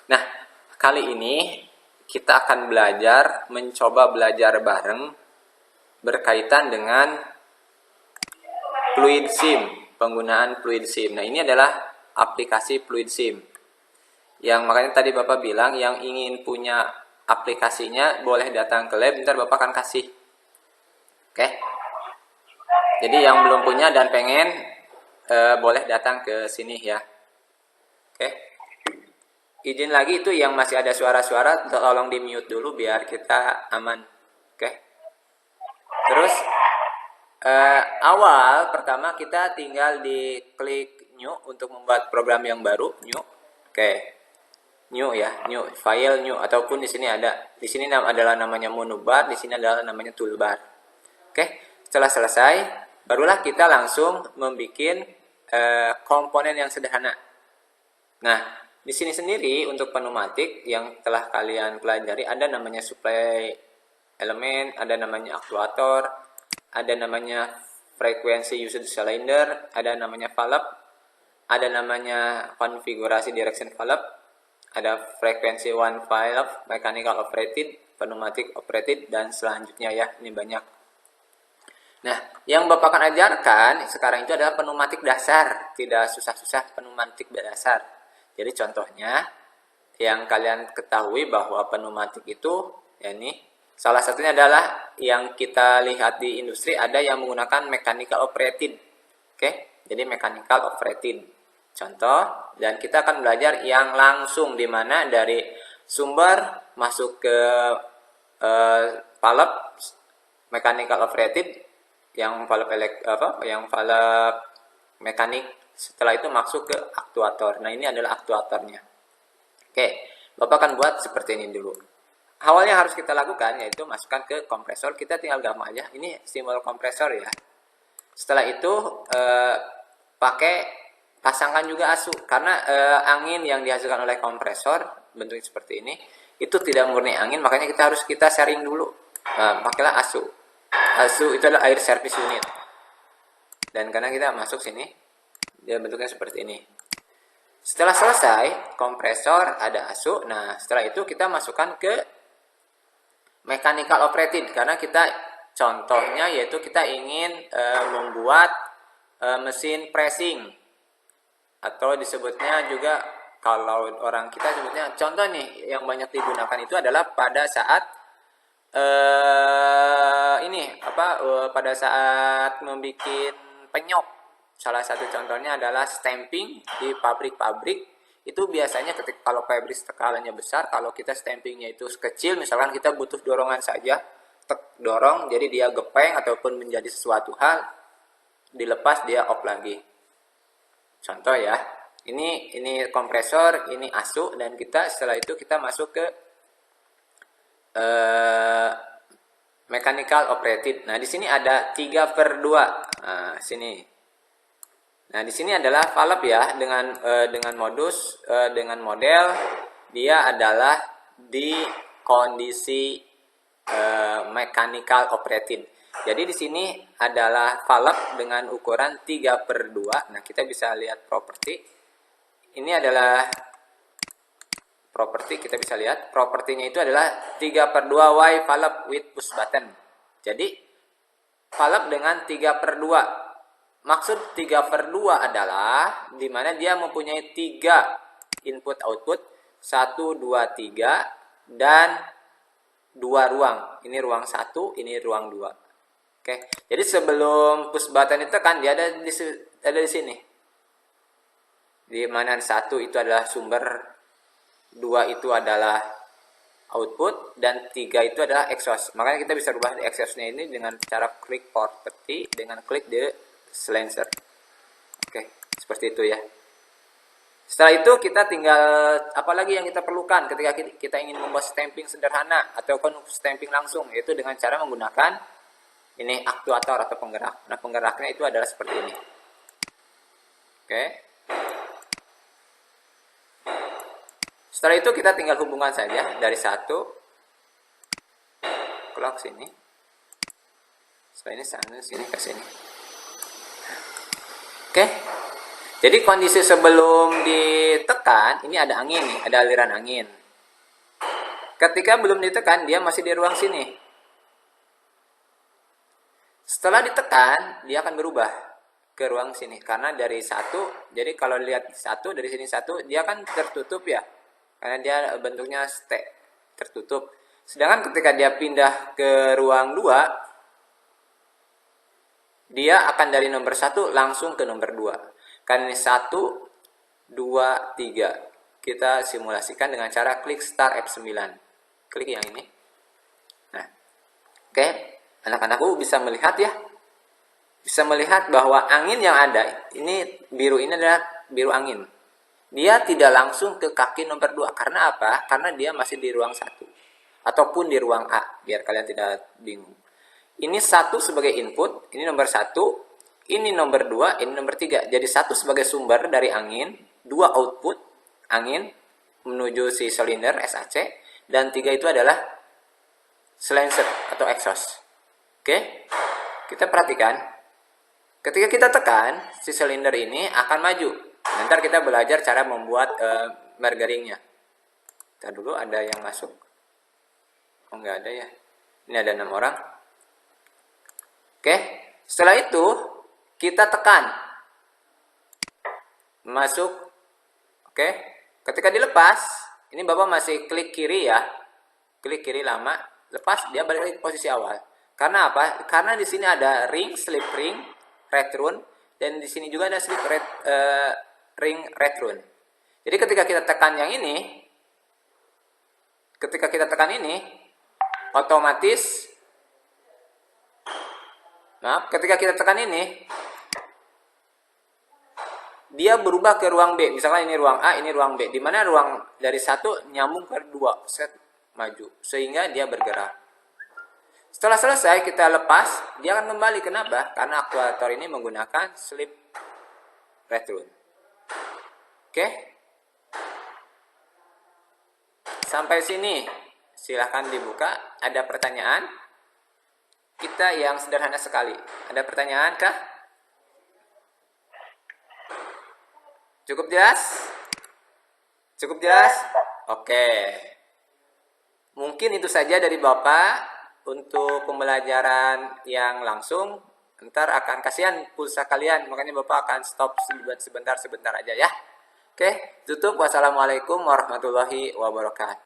Nah, kali ini kita akan mencoba belajar bareng berkaitan dengan Fluid SIM, penggunaan Fluid SIM. Nah, ini adalah aplikasi Fluid SIM. Yang makanya tadi Bapak bilang yang ingin punya aplikasinya boleh datang ke lab, ntar Bapak akan kasih. Oke. Jadi yang belum punya dan pengen boleh datang ke sini ya. Oke. Izin lagi itu yang masih ada suara-suara tolong di mute dulu biar kita aman. Oke. Terus awal pertama kita tinggal di klik new untuk membuat program yang baru, new. Oke. New ya, new file new ataupun di sini adalah namanya menu bar, di sini adalah namanya toolbar. Oke. Setelah selesai, barulah kita langsung membuat komponen yang sederhana. Nah, di sini sendiri untuk pneumatik yang telah kalian pelajari ada namanya supply elemen, ada namanya aktuator, ada namanya frekuensi usage cylinder, ada namanya valve, ada namanya konfigurasi direction valve, ada frekuensi one valve, mechanical operated, pneumatic operated, dan selanjutnya ya, ini banyak. Nah, yang Bapak akan ajarkan sekarang itu adalah pneumatik dasar, tidak susah-susah pneumatik dasar. Jadi contohnya yang kalian ketahui bahwa pneumatik itu ya ini salah satunya adalah yang kita lihat di industri ada yang menggunakan mechanical operated. Oke, jadi mechanical operated. Contoh, dan kita akan belajar yang langsung di mana dari sumber masuk ke valve mechanical operated yang valve mekanik, setelah itu masuk ke aktuator. Nah, ini adalah aktuatornya. Oke, Bapak akan buat seperti ini dulu. Awalnya harus kita lakukan yaitu masukkan ke kompresor. Kita tinggal gampang aja. Ini simbol kompresor ya. Setelah itu pasangkan juga ASU karena angin yang dihasilkan oleh kompresor bentuknya seperti ini itu tidak murni angin, makanya kita sharing dulu. Pakailah ASU. ASU itu adalah air service unit. Dan karena kita masuk sini, dia bentuknya seperti ini. Setelah selesai kompresor ada ASU. Nah, setelah itu kita masukkan ke mechanical operated karena kita contohnya yaitu kita ingin membuat mesin pressing atau disebutnya juga kalau orang kita sebutnya contoh nih yang banyak digunakan itu adalah pada saat pada saat membuat penyok. Salah satu contohnya adalah stamping di pabrik-pabrik. Itu biasanya kalau pabrik skalanya besar, kalau kita stampingnya itu kecil, misalkan kita butuh dorongan saja, dorong, jadi dia gepeng ataupun menjadi sesuatu hal, dilepas dia off lagi. Contoh ya, ini kompresor, ini ASU, dan setelah itu kita masuk ke mechanical operated. Nah, di sini ada 3/2. Nah, sini. Nah, di sini adalah valve ya dengan model dia adalah di kondisi mechanical operated. Jadi di sini adalah valve dengan ukuran 3/2. Nah, kita bisa lihat properti. Ini adalah properti, kita bisa lihat propertinya itu adalah 3/2 Y valve with push button. Jadi valve dengan 3/2. Maksud 3/2 adalah dimana dia mempunyai 3 input output, 1, 2, 3 dan 2 ruang. Ini ruang 1, ini ruang 2. Oke. Jadi sebelum push button itu kan dia ada di sini. Di mana 1 itu adalah sumber, 2 itu adalah output, dan 3 itu adalah exhaust. Makanya kita bisa rubah exhaustnya ini dengan cara klik property dengan klik di silencer. Oke, seperti itu ya. Setelah itu kita tinggal apalagi yang kita perlukan ketika kita ingin membuat stamping sederhana ataupun stamping langsung, yaitu dengan cara menggunakan ini aktuator atau penggerak. Nah, penggeraknya itu adalah seperti ini. Oke. Setelah itu kita tinggal hubungkan saja dari 1 clock sini. Setelah ini sini ke sini. Oke. Jadi kondisi sebelum ditekan, ini ada angin nih, ada aliran angin. Ketika belum ditekan, dia masih di ruang sini. Setelah ditekan, dia akan berubah ke ruang sini. Karena dari satu, jadi kalau lihat satu, dari sini satu, dia kan tertutup ya. Karena dia bentuknya stek, tertutup. Sedangkan ketika dia pindah ke ruang 2, dia akan dari nomor 1 langsung ke nomor 2. Karena ini 1, 2, 3. Kita simulasikan dengan cara klik Start F9. Klik yang ini. Nah, oke. Anak-anakku bisa melihat ya. Bisa melihat bahwa angin yang ada, ini biru ini adalah biru angin. Dia tidak langsung ke kaki nomor 2. Karena apa? Karena dia masih di ruang 1. Ataupun di ruang A, biar kalian tidak bingung. Ini 1 sebagai input, ini nomor 1, ini nomor 2, ini nomor 3. Jadi 1 sebagai sumber dari angin, 2 output angin menuju si silinder SAC, dan 3 itu adalah silencer atau exhaust. Oke, kita perhatikan. Ketika kita tekan, si silinder ini akan maju. Nanti kita belajar cara membuat margaringnya. Kita dulu ada yang masuk. Oh, nggak ada ya. Ini ada 6 orang. Oke, setelah itu kita tekan. Masuk. Oke, ketika dilepas, ini Bapak masih klik kiri ya. Klik kiri lama, lepas dia balik lagi ke posisi awal. Karena apa? Karena di sini ada ring, slip ring, return, dan di sini juga ada slip ring return. Jadi ketika kita tekan yang ini, otomatis, ketika kita tekan ini, dia berubah ke ruang B. Misalnya ini ruang A, ini ruang B. Di mana ruang dari 1 nyambung ke 2, set maju, sehingga dia bergerak. Setelah selesai kita lepas, dia akan kembali. Kenapa? Karena aktuator ini menggunakan slip return. Oke? Sampai sini silahkan dibuka. Ada pertanyaan? Kita yang sederhana sekali. Ada pertanyaan kah? Cukup jelas? Cukup jelas? Oke. Mungkin itu saja dari Bapak. Untuk pembelajaran yang langsung, ntar akan kasihan pulsa kalian, makanya Bapak akan stop sebentar aja ya. Oke, tutup. Wassalamualaikum warahmatullahi wabarakatuh.